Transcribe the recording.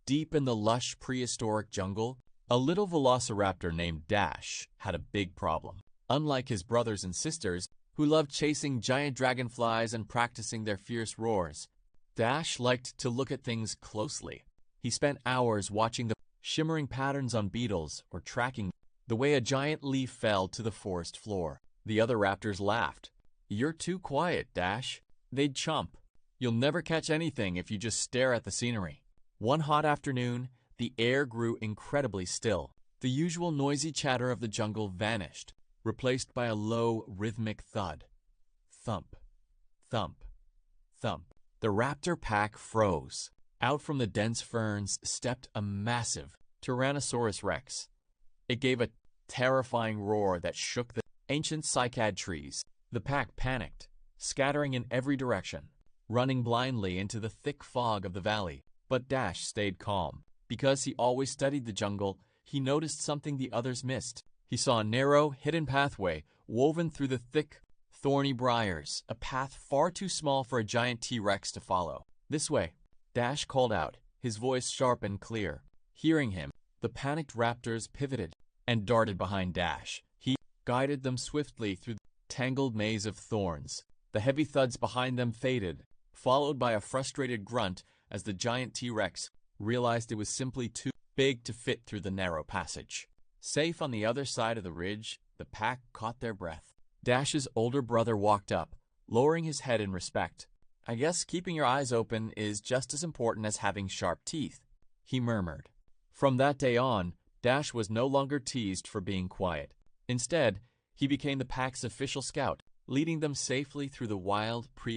Deep in the lush prehistoric jungle, a little velociraptor named Dash had a big problem. Unlike his brothers and sisters, who loved chasing giant dragonflies and practicing their fierce roars, Dash liked to look at things closely. He spent hours watching the shimmering patterns on beetles or tracking the way a giant leaf fell to the forest floor. The other raptors laughed. "You're too quiet, Dash." They'd chump. "You'll never catch anything if you just stare at the scenery." One hot afternoon, the air grew incredibly still. The usual noisy chatter of the jungle vanished, replaced by a low, rhythmic thud. Thump, thump, thump. The raptor pack froze. Out from the dense ferns stepped a massive Tyrannosaurus rex. It gave a terrifying roar that shook the ancient cycad trees. The pack panicked, scattering in every direction, running blindly into the thick fog of the valley. But Dash stayed calm. Because he always studied the jungle, he noticed something the others missed. He saw a narrow, hidden pathway woven through the thick, thorny briars, a path far too small for a giant T-Rex to follow. "This way," Dash called out, his voice sharp and clear. Hearing him, the panicked raptors pivoted and darted behind Dash. He guided them swiftly through the tangled maze of thorns. The heavy thuds behind them faded, followed by a frustrated grunt as the giant T-Rex realized it was simply too big to fit through the narrow passage. Safe on the other side of the ridge, the pack caught their breath. Dash's older brother walked up, lowering his head in respect. "I guess keeping your eyes open is just as important as having sharp teeth," he murmured. From that day on, Dash was no longer teased for being quiet. Instead, he became the pack's official scout, leading them safely through the wild prehistoric